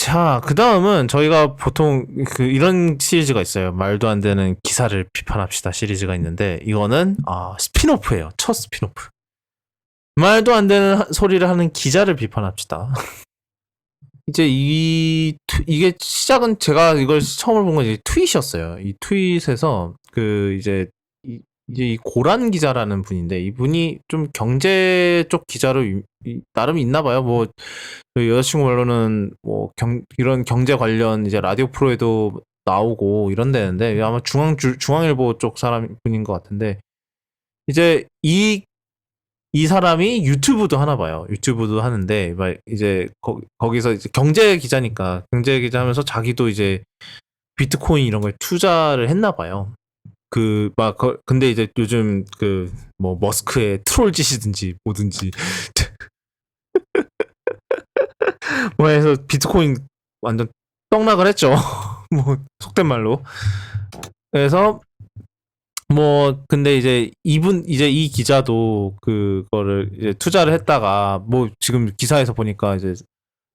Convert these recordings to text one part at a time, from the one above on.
자, 그 다음은 저희가 보통 이런 시리즈가 있어요. 말도 안 되는 기사를 비판합시다 시리즈가 있는데, 이거는, 스피노프예요. 첫 스피노프. 말도 안 되는 소리를 하는 기자를 비판합시다. 이제 이게 시작은 제가 이걸 처음 본 건 이제 트윗이었어요. 이 트윗에서 이제 이 고란 기자라는 분인데, 이분이 좀 경제 쪽 기자로 나름 있나 봐요. 뭐 여자친구 말로는 뭐 이런 경제 관련 이제 라디오 프로에도 나오고 이런데는데, 아마 중앙일보 쪽 사람 분인 것 같은데, 이제 이 사람이 유튜브도 하나 봐요. 유튜브도 하는데, 막 이제 거기서 이제 경제 기자니까 경제 기자 하면서 자기도 이제 비트코인 이런 거에 투자를 했나 봐요. 근데 이제 요즘 뭐 머스크의 트롤 짓이든지 뭐든지 뭐 해서 비트코인 완전 떡락을 했죠. 뭐 속된 말로. 그래서 뭐 근데 이제 이제 이 기자도 그거를 이제 투자를 했다가 뭐 지금 기사에서 보니까 이제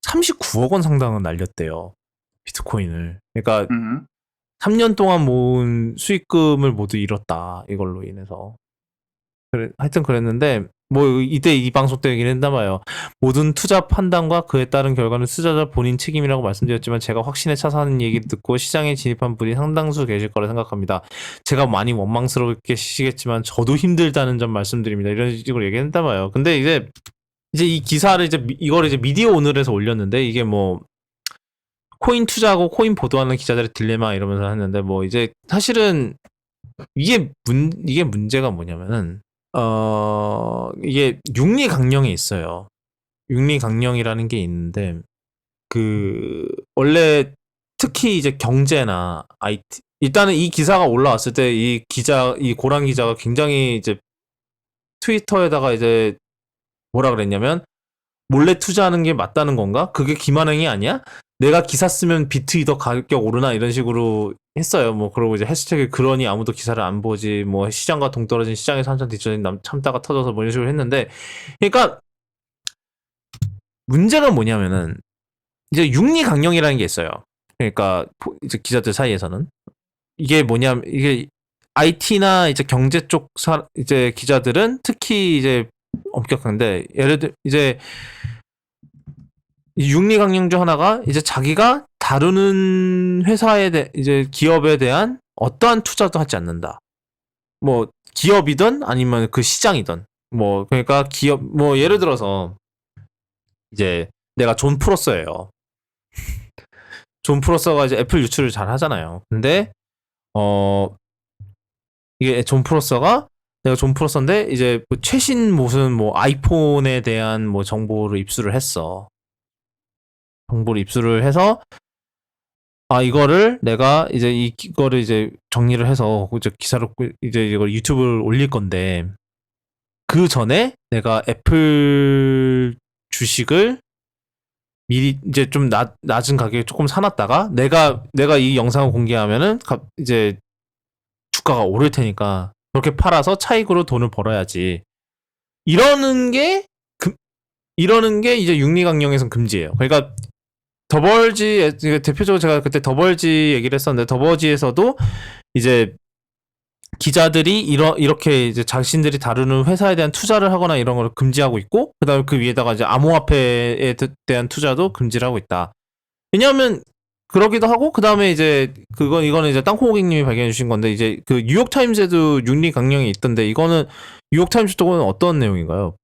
39억 원 상당은 날렸대요. 비트코인을. 그러니까 음. 3년 동안 모은 수익금을 모두 잃었다. 이걸로 인해서. 하여튼 그랬는데, 뭐 이때 이 방송 때 얘기는 했나 봐요. 모든 투자 판단과 그에 따른 결과는 투자자 본인 책임이라고 말씀드렸지만, 제가 확신에 차서 하는 얘기를 듣고 시장에 진입한 분이 상당수 계실 거라 생각합니다. 제가 많이 원망스럽게 시겠지만 저도 힘들다는 점 말씀드립니다. 이런 식으로 얘기했나 봐요. 근데 이제 이 기사를 이걸 이제 미디어 오늘에서 올렸는데, 이게 뭐 코인 투자하고 코인 보도하는 기자들의 딜레마 이러면서 했는데, 뭐 이제 사실은 이게 문제가 뭐냐면은, 이게 육리강령이 있어요. 육리강령이라는 게 있는데, 원래 특히 이제 경제나 IT, 일단은 이 기사가 올라왔을 때 이 고란 기자가 굉장히 이제 트위터에다가 이제 뭐라 그랬냐면, 몰래 투자하는 게 맞다는 건가? 그게 기만행위 아니야? 내가 기사 쓰면 비트이 더 가격 오르나? 이런 식으로 했어요. 뭐, 그러고 이제 해시태그 그러니 아무도 기사를 안 보지. 뭐, 시장과 동떨어진 시장에서 한참 뒤처진 참다가 터져서 뭐 이런 식으로 했는데. 그러니까, 문제가 뭐냐면은, 이제 육리강령이라는 게 있어요. 그러니까, 이제 기자들 사이에서는. 이게 IT나 이제 경제 쪽 이제 기자들은 특히 이제 엄격한데, 예를 들어, 이제, 이 육리강령 중 하나가 이제 자기가 다루는 이제 기업에 대한 어떠한 투자도 하지 않는다. 뭐 기업이든 아니면 그 시장이든 뭐 그러니까 뭐 예를 들어서 이제 내가 존 프로서예요. 존 프로서가 이제 애플 유출을 잘 하잖아요. 근데 어 이게 내가 존 프로서인데 이제 뭐 최신 무슨 뭐 아이폰에 대한 뭐 정보를 입수를 했어. 정보를 입수를 해서 이거를 내가 이제 이거를 이제 정리를 해서 이제 기사로 이제 이걸 유튜브를 올릴 건데, 그 전에 내가 애플 주식을 미리 이제 좀 낮은 가격에 조금 사놨다가 내가 이 영상을 공개하면은 이제 주가가 오를 테니까 그렇게 팔아서 차익으로 돈을 벌어야지. 이러는 게 이러는 게 이제 육리강령에선 금지예요. 그러니까 대표적으로 제가 그때 더벌지 얘기를 했었는데, 더벌지에서도 이제 기자들이 이렇게 이제 자신들이 다루는 회사에 대한 투자를 하거나 이런 걸 금지하고 있고, 그다음에 그 위에다가 이제 암호화폐에 대한 투자도 금지를 하고 있다. 왜냐하면 그러기도 하고, 그다음에 이제 이거는 이제 땅콩고객님이 발견해 주신 건데, 이제 그 뉴욕 타임즈에도 윤리 강령이 있던데, 이거는 뉴욕 타임즈 쪽은 어떤 내용인가요?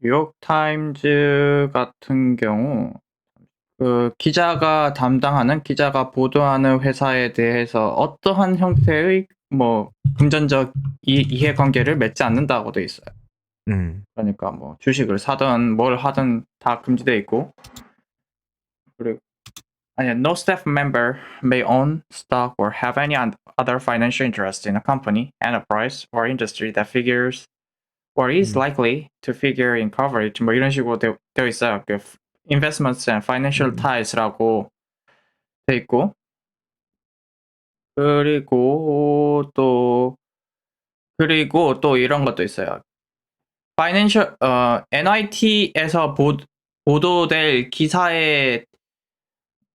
뉴욕 타임즈 같은 경우 기자가 보도하는 회사에 대해서 어떠한 형태의 뭐 금전적 이해관계를 맺지 않는다고 돼 있어요. 그러니까 뭐 주식을 사든 뭘 하든 다 금지돼 있고, 그리고 no staff member may own stock or have any other financial interest in a company, enterprise, or industry that figures or is likely to figure in coverage. 뭐 이런 식으로 되어 있어요. investments and financial ties라고 돼 있고, 그리고 또 이런 것도 있어요. NIT에서 보도될 기사에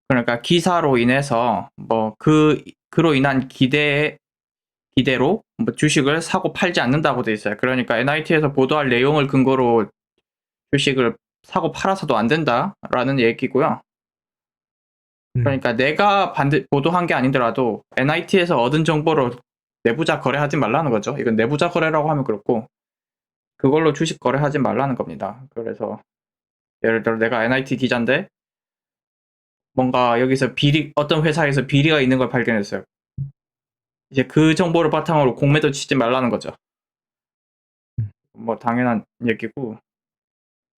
그러니까 기사로 인해서 뭐 그로 인한 기대로 뭐 주식을 사고 팔지 않는다고 돼 있어요. 그러니까 NIT에서 보도할 내용을 근거로 주식을 사고 팔아서도 안 된다라는 얘기고요. 그러니까 내가 보도한 게 아니더라도 NIT에서 얻은 정보로 내부자 거래하지 말라는 거죠. 이건 내부자 거래라고 하면 그렇고 그걸로 주식 거래하지 말라는 겁니다. 그래서 예를 들어 내가 NIT 기자인데 뭔가 여기서 어떤 회사에서 비리가 있는 걸 발견했어요. 이제 그 정보를 바탕으로 공매도 치지 말라는 거죠. 뭐 당연한 얘기고.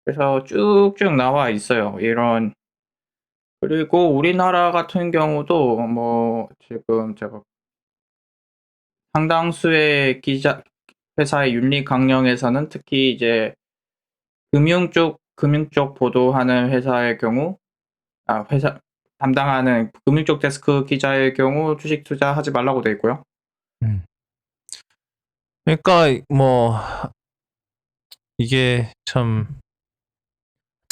그래서 쭉쭉 나와 있어요. 이런. 그리고 우리나라 같은 경우도 뭐 지금 제가 상당수의 회사의 윤리 강령에서는 특히 이제 금융 쪽 보도하는 회사의 경우, 회사 담당하는 금융 쪽 데스크 기자의 경우 주식 투자하지 말라고 돼 있고요. 그러니까 뭐 이게 참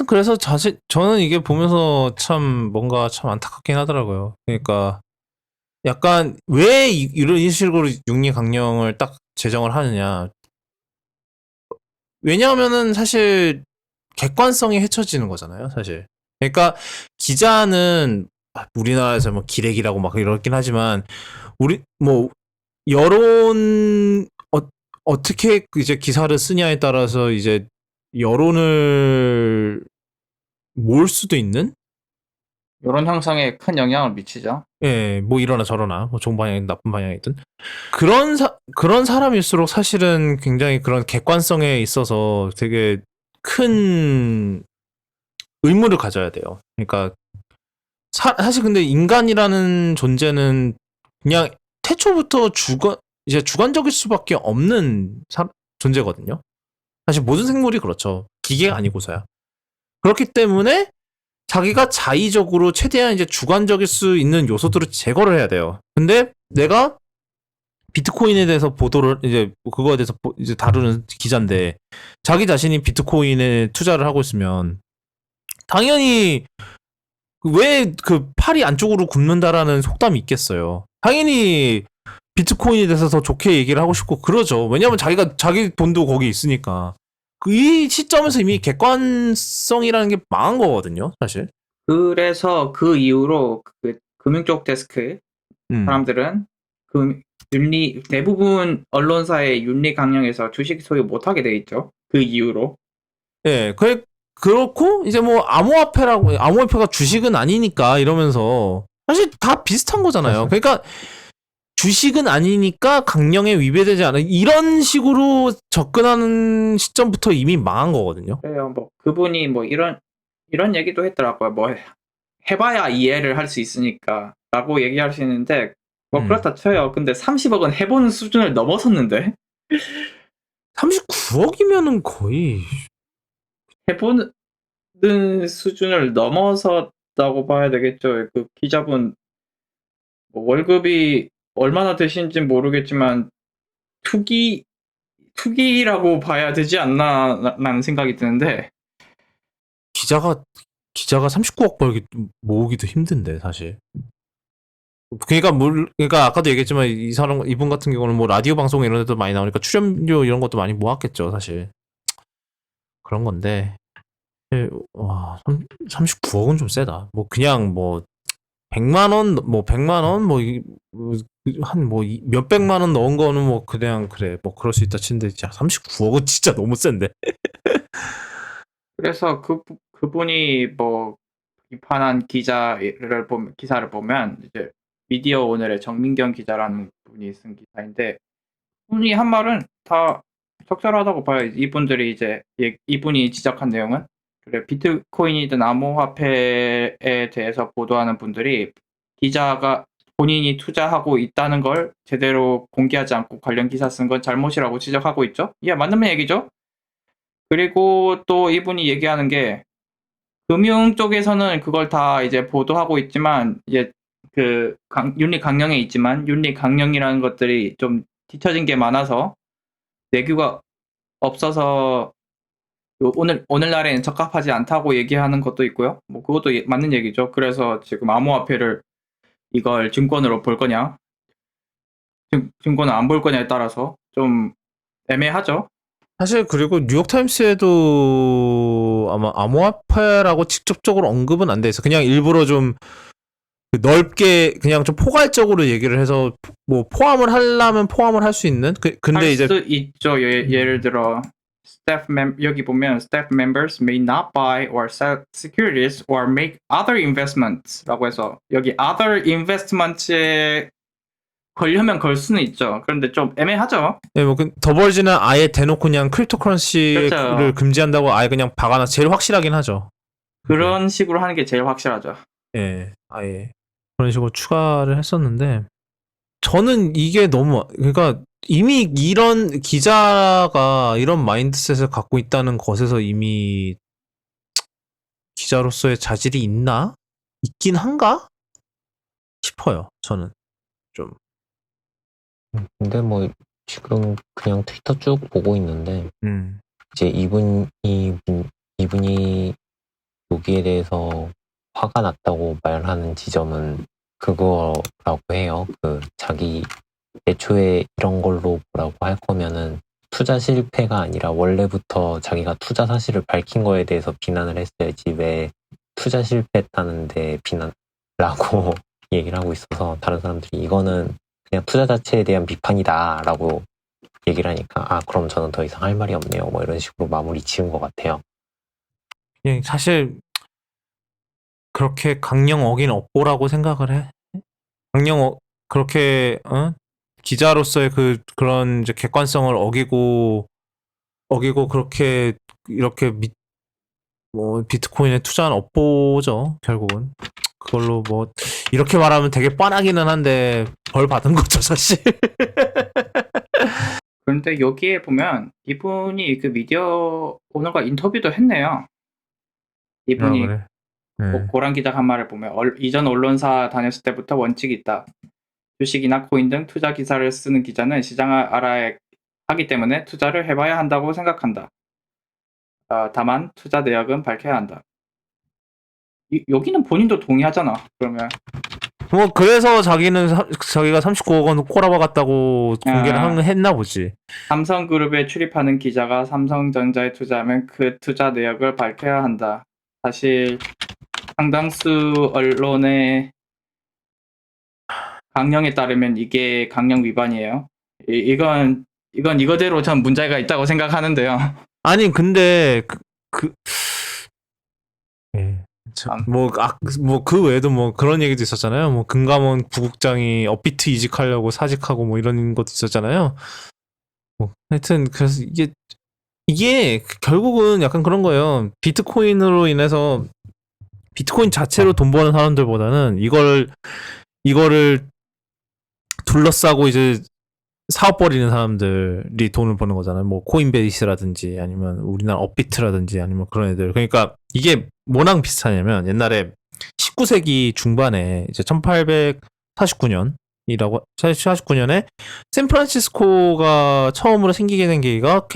그래서 저는 이게 보면서 참 뭔가 참 안타깝긴 하더라고요. 그러니까 약간 왜 이런 식으로 육리 강령을 딱 제정을 하느냐. 왜냐하면은 사실 객관성이 헤쳐지는 거잖아요, 사실. 그러니까 기자는 우리나라에서 뭐 기레기라고 막 이러긴 하지만 우리 뭐 여론 어떻게 이제 기사를 쓰냐에 따라서 이제 여론을 모을 수도 있는 이런 형성에 큰 영향을 미치죠. 예, 뭐 이러나 저러나 뭐 좋은 방향이든 나쁜 방향이든 그런 사람일수록 사실은 굉장히 그런 객관성에 있어서 되게 큰 의무를 가져야 돼요. 그러니까 사실 근데 인간이라는 존재는 그냥 태초부터 이제 주관적일 수밖에 없는 존재거든요. 사실 모든 생물이 그렇죠. 기계가 아니고서야. 그렇기 때문에 자기가 자의적으로 최대한 이제 주관적일 수 있는 요소들을 제거를 해야 돼요. 근데 내가 비트코인에 대해서 보도를 이제 그거에 대해서 이제 다루는 기자인데 자기 자신이 비트코인에 투자를 하고 있으면 당연히 왜 그 팔이 안쪽으로 굽는다라는 속담이 있겠어요. 당연히 비트코인에 대해서 더 좋게 얘기를 하고 싶고 그러죠. 왜냐면 자기가 자기 돈도 거기 있으니까. 이 시점에서 이미 객관성이라는 게 망한 거거든요, 사실. 그래서 그 이후로 그 금융 쪽 데스크 사람들은 그 대부분 언론사의 윤리 강령에서 주식 소유 못하게 돼 있죠. 그 이후로. 예, 그렇고 이제 뭐 암호화폐가 주식은 아니니까 이러면서 사실 다 비슷한 거잖아요. 그러니까 주식은 아니니까 강령에 위배되지 않아 이런 식으로 접근하는 시점부터 이미 망한 거거든요. 그래요. 뭐 그분이 뭐 이런 얘기도 했더라고요. 뭐 해봐야 이해를 할 수 있으니까라고 얘기할 수 있는데 뭐 그렇다 쳐요. 근데 30억은 해보는 수준을 넘어섰는데 39억이면은 거의 해보는 수준을 넘어섰다고 봐야 되겠죠. 그 기자분 뭐 월급이 얼마나 되신지 모르겠지만 투기라고 봐야 되지 않나 라는 생각이 드는데 기자가 39억 모으기도 힘든데 사실. 그러니까 아까도 얘기했지만 이분 같은 경우는 뭐 라디오 방송 이런 데도 많이 나오니까 출연료 이런 것도 많이 모았겠죠, 사실. 그런 건데. 와, 39억은 좀 세다. 뭐 그냥 뭐 100만 원, 뭐 100만 원, 한 뭐 몇백만 원 넣은 거는 뭐 그냥 그래. 뭐 그럴 수 있다 치는데 진짜 39억은 진짜 너무 센데. 그래서 그분이 뭐 비판한 기사를 보면 이제 미디어 오늘의 정민경 기자라는 분이 쓴 기사인데 분이 한 말은 다 적절하다고 봐요. 이분이 지적한 내용은 그래 비트코인이든 암호화폐에 대해서 보도하는 분들이 기자가 본인이 투자하고 있다는 걸 제대로 공개하지 않고 관련 기사 쓴 건 잘못이라고 지적하고 있죠. 예, 맞는 얘기죠. 그리고 또 이분이 얘기하는 게 금융 쪽에서는 그걸 다 이제 보도하고 있지만 이제 그 윤리 강령에 있지만 윤리 강령이라는 것들이 좀 뒤처진 게 많아서 내규가 없어서 오늘날에는 적합하지 않다고 얘기하는 것도 있고요. 뭐 그것도 맞는 얘기죠. 그래서 지금 암호화폐를 이걸 증권으로 볼 거냐, 증권을 안 볼 거냐에 따라서 좀 애매하죠. 사실 그리고 뉴욕타임스에도 아마 암호화폐라고 직접적으로 언급은 안 돼 있어. 그냥 일부러 좀 넓게 그냥 좀 포괄적으로 얘기를 해서 뭐 포함을 하려면 포함을 할 수 있는 근데 할 이제 수 있죠. 예를 들어 여기 보면 staff members may not buy or sell securities or make other investments라고 해서 여기 other investments에 걸려면 걸 수는 있죠. 그런데 좀 애매하죠. 네, 뭐 더벌즈는 아예 대놓고 그냥 크립토커런시를 그렇죠. 금지한다고 아예 그냥 박아놔 제일 확실하긴 하죠. 그런 식으로 하는 게 제일 확실하죠. 예, 아예 그런 식으로 추가를 했었는데 저는 이게 너무 그러니까 이미 이런 기자가 이런 마인드셋을 갖고 있다는 것에서 이미 기자로서의 자질이 있긴 한가 싶어요. 저는 좀. 근데 뭐 지금 그냥 트위터 쭉 보고 있는데 이제 이분이 여기에 대해서 화가 났다고 말하는 지점은 그거라고 해요. 그 자기 애초에 이런 걸로 뭐라고 할 거면은 투자 실패가 아니라 원래부터 자기가 투자 사실을 밝힌 거에 대해서 비난을 했어야지 왜 투자 실패했다는데 비난라고 얘기를 하고 있어서 다른 사람들이 이거는 그냥 투자 자체에 대한 비판이다라고 얘기를 하니까 그럼 저는 더 이상 할 말이 없네요. 뭐 이런 식으로 마무리 지은 것 같아요. 그냥 사실 그렇게 강령 어긴 업보라고 생각을 해. 그렇게 기자로서의 그런 이제 객관성을 어기고 그렇게 이렇게 뭐 비트코인에 투자한 업보죠. 결국은 그걸로 뭐 이렇게 말하면 되게 뻔하기는 한데 벌 받은 거죠 사실. 그런데 여기에 보면 이분이 그 미디어 오너가 인터뷰도 했네요. 이분이 그래. 네. 고란 기자가 한 말을 보면 이전 언론사 다녔을 때부터 원칙이 있다. 주식이나 코인 등 투자 기사를 쓰는 기자는 시장을 알아야 하기 때문에 투자를 해봐야 한다고 생각한다. 다만 투자 내역은 밝혀야 한다. 여기는 본인도 동의하잖아. 그러면 뭐 그래서 자기가 39억 원 꼬라박았다고 공개를 했나 보지. 삼성그룹에 출입하는 기자가 삼성전자에 투자하면 그 투자 내역을 밝혀야 한다. 사실 상당수 언론의 강령에 따르면 이게 강령 위반이에요. 이건 이거대로 전 문제가 있다고 생각하는데요. 아니 근데 뭐 그 외에도 뭐 그런 얘기도 있었잖아요. 뭐 금감원 부국장이 업비트 이직하려고 사직하고 뭐 이런 것도 있었잖아요. 뭐 하여튼 그래서 이게 결국은 약간 그런 거예요. 비트코인으로 인해서 비트코인 자체로 돈 버는 사람들보다는 이거를 둘러싸고 이제 사업 벌이는 사람들이 돈을 버는 거잖아요. 뭐 코인베이스라든지 아니면 우리나라 업비트라든지 아니면 그런 애들. 그러니까 이게 뭐랑 비슷하냐면 옛날에 19세기 중반에 이제 1849년에 샌프란시스코가 처음으로 생기게 된 계기가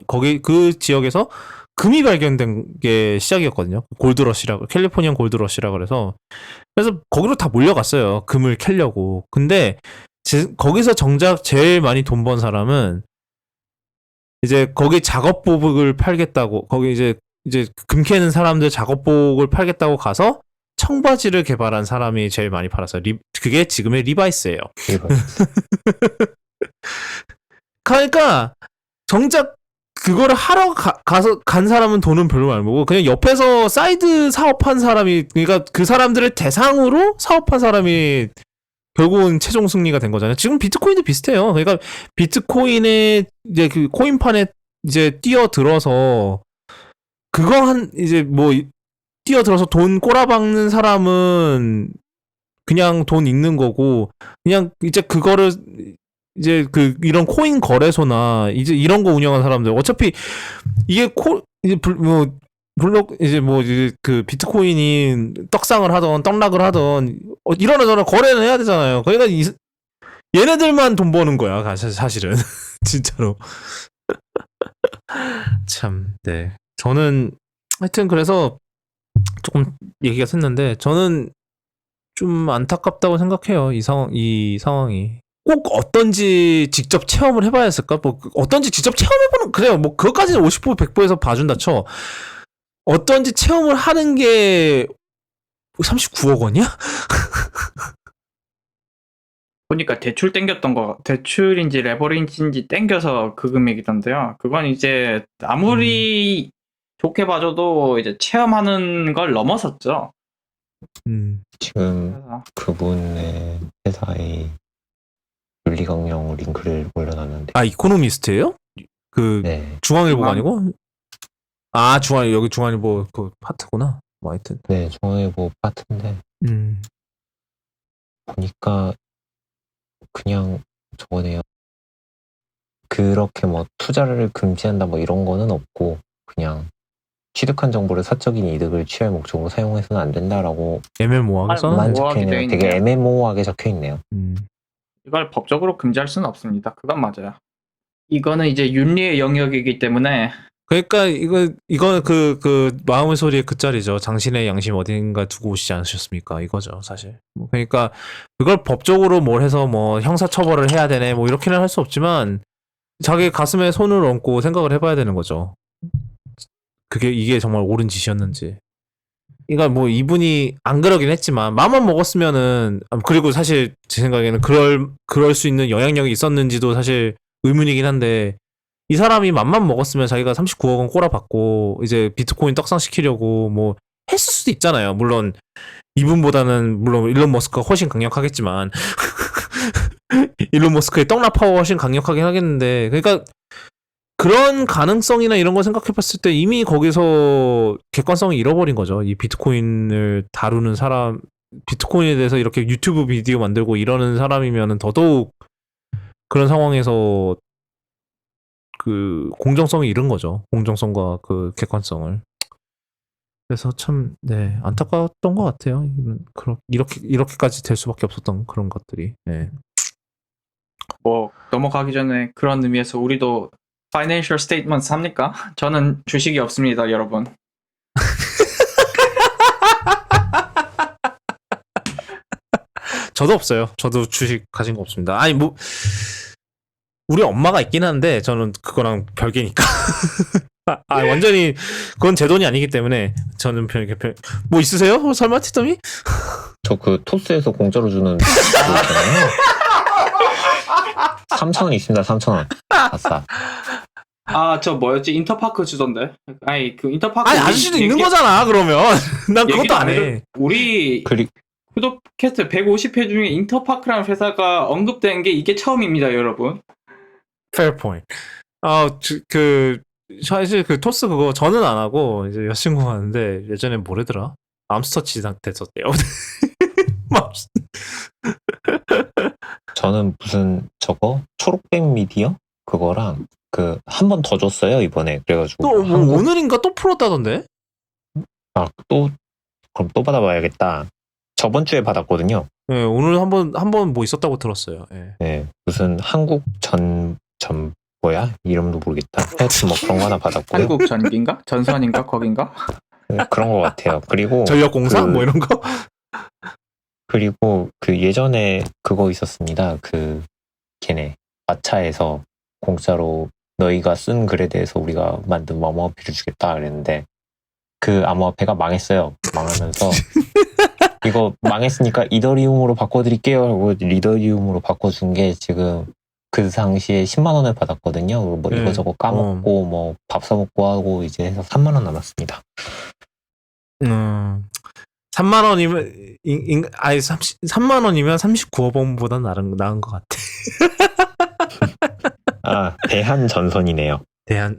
거기 그 지역에서 금이 발견된 게 시작이었거든요. 캘리포니안 골드러시라 그래서 거기로 다 몰려갔어요. 금을 캐려고. 근데 거기서 정작 제일 많이 돈 번 사람은 이제 거기 작업복을 팔겠다고 거기 이제 금 캐는 사람들 작업복을 팔겠다고 가서 청바지를 개발한 사람이 제일 많이 팔았어요. 그게 지금의 리바이스예요. 그러니까 정작 그거를 하러 간 사람은 돈은 별로 안 벌고 그냥 옆에서 사이드 사업한 사람이 그러니까 그 사람들을 대상으로 사업한 사람이 결국은 최종 승리가 된 거잖아요. 지금 비트코인도 비슷해요. 그러니까 비트코인에 이제 그 코인판에 이제 뛰어들어서 뛰어들어서 돈 꼬라박는 사람은 그냥 돈 읽는 거고 그냥 이제 그거를 이제 이런 코인 거래소나 이제 이런 거 운영하는 사람들 어차피 이게 그 비트코인이 떡상을 하던 떡락을 하던 이러저러 거래는 해야 되잖아요. 그러니까 얘네들만 돈 버는 거야 사실은 진짜로. 참 네. 저는 하여튼 그래서 조금 얘기가 샜는데 저는 좀 안타깝다고 생각해요. 이 상황이. 꼭 어떤지 직접 체험을 해봐야 했을까? 뭐 어떤지 직접 체험해보는 그래요. 뭐 그것까지는 50% 100%에서 봐준다 쳐. 어떤지 체험을 하는 게 39억 원이야? 보니까 대출 땡겼던 거, 대출인지 레버리지인지 땡겨서 그 금액이던데요. 그건 이제 아무리 좋게 봐줘도 이제 체험하는 걸 넘어섰죠. 지금 그래서 그분의 회사에 윤리강령 링크를 올려놨는데 아 이코노미스트예요? 그 네, 중앙일보가 중앙- 아니고? 아 여기 중앙일보 그 파트구나. 뭐 하여튼. 네, 중앙일보 파트인데 보니까 그냥 저거네요. 그렇게 뭐 투자를 금지한다 뭐 이런 거는 없고 그냥 취득한 정보를 사적인 이득을 취할 목적으로 사용해서는 안 된다라고 애매모호하게 아, 써놨네. 만 모호하게 적혀있네요. 돼 되게 있네요. 애매모호하게 적혀있네요. 이걸 법적으로 금지할 수는 없습니다. 그건 맞아요. 이거는 이제 윤리의 영역이기 때문에 그러니까 이거는 그 마음의 소리의 그 짤이죠. 당신의 양심 어딘가 두고 오시지 않으셨습니까? 이거죠, 사실. 뭐 그러니까 그걸 법적으로 뭘 해서 뭐 형사 처벌을 해야 되네, 뭐 이렇게는 할 수 없지만 자기 가슴에 손을 얹고 생각을 해봐야 되는 거죠. 이게 정말 옳은 짓이었는지. 그러니까 뭐 이분이 안 그러긴 했지만 마음만 먹었으면은 그리고 사실 제 생각에는 그럴 수 있는 영향력이 있었는지도 사실 의문이긴 한데 이 사람이 맘만 먹었으면 자기가 39억 원 꼬라박고 이제 비트코인 떡상시키려고 뭐 했을 수도 있잖아요. 물론 이분보다는 물론 일론 머스크가 훨씬 강력하겠지만 일론 머스크의 떡나 파워가 훨씬 강력하긴 하겠는데 그러니까 그런 가능성이나 이런 걸 생각해봤을 때 이미 거기서 객관성을 잃어버린 거죠. 이 비트코인을 다루는 사람, 비트코인에 대해서 이렇게 유튜브 비디오 만들고 이러는 사람이면은 더더욱 그런 상황에서 그 공정성이 잃은 거죠. 공정성과 그 객관성을. 그래서 참, 네, 안타까웠던 것 같아요. 이렇게까지 될 수밖에 없었던 그런 것들이. 네. 뭐 넘어가기 전에 그런 의미에서 우리도 파이낸셜 스테이트먼트 삽니까? 저는 주식이 없습니다, 여러분. 저도 없어요. 저도 주식 가진 거 없습니다. 아니, 뭐, 우리 엄마가 있긴 한데, 저는 그거랑 별개니까. 완전히, 그건 제 돈이 아니기 때문에, 저는 뭐 있으세요? 설마, 티덤이? 저 그 토스에서 공짜로 주는 그거 있잖아요. 3,000원 있습니다. 3,000원. 아싸. 아, 저 뭐였지? 인터파크 주던데. 아니, 그 인터파크 아니, 아저씨도 있는 거잖아, 그러면. 난 그것도 안 해. 우리 그리 구독캐스트 150회 중에 인터파크라는 회사가 언급된 게 이게 처음입니다, 여러분. fair point. 사실 그 토스 그거 저는 안 하고, 이제 여자친구가 하는데, 예전에 뭐래더라? 맘스터치 됐었대요. 저는 무슨 저거 초록백 미디어 그거랑 그 한 번 더 줬어요 이번에. 그래가지고 또, 뭐, 오늘인가 또 풀었다던데? 또 그럼 또 받아봐야겠다. 저번 주에 받았거든요. 네, 오늘 한 번 뭐 있었다고 들었어요. 예. 네, 무슨 한국 뭐야 이름도 모르겠다. 하여튼 뭐 그런 거 하나 받았고요. 한국 전기인가? 전선인가? 거긴가? 네, 그런 거 같아요. 그리고 전력공사? 그- 뭐 이런 거? 그리고 그 예전에 그거 있었습니다. 그 걔네 마차에서 공짜로 너희가 쓴 글에 대해서 우리가 만든 암호화폐를 주겠다 그랬는데 그 암호화폐가 망했어요. 망하면서 이거 망했으니까 이더리움으로 바꿔드릴게요 하고 리더리움으로 바꿔준 게 지금 그 당시에 10만 원을 받았거든요. 그리고 뭐 네. 이거저거 까먹고 뭐 밥 사먹고 하고 이제 해서 3만 원 남았습니다. 3만 원이면 아니 3만 원이면 39억 원보다 나은 것 같아. 아 대한 전선이네요. 대한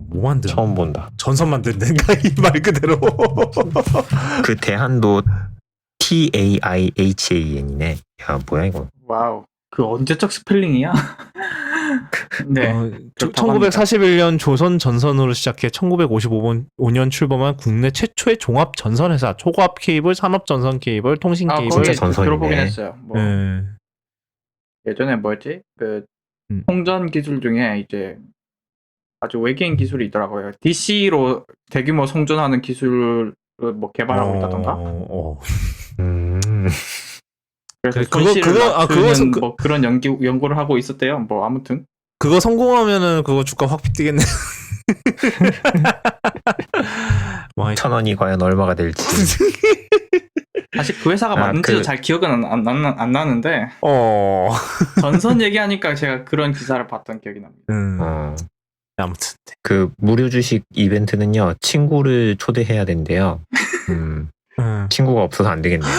뭐 만드는? 처음 본다. 전선 만든다니까 이 말 그대로. 그 대한도 TAIHAN이네. 야 뭐야 이거. 와우. 그 언제적 스펠링이야? 네. 그렇다고 1941년 조선 전선으로 시작해 1955년 출범한 국내 최초의 종합 전선 회사, 초고압 케이블, 산업 전선 케이블, 통신 케이블. 진짜 거기 전선이네. 들어보긴 했어요. 뭐 예. 예전에 뭐였지? 그 음. 통전 기술 중에 이제 아주 외계인 기술이 있더라고요. DC로 대규모 송전하는 기술을 뭐 개발하고 있다던가. 그래서 그거- 손실을 그거- 아, 그거- 낮추는 그- 뭐 그런 연구를 하고 있었대요. 뭐 아무튼 그거 성공하면은 그거 주가 확 뛰겠네. 와, 1,000원이 과연 얼마가 될지. 사실 그 회사가 아, 맞는지도 그- 잘 기억은 안 나는데 전선 얘기하니까 제가 그런 기사를 봤던 기억이 납니다. 어, 아무튼 그 무료 주식 이벤트는요, 친구를 초대해야 된대요. 친구가 없어서 안 되겠네요.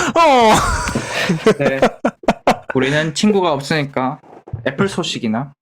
네. 우리는 친구가 없으니까 애플 소식이나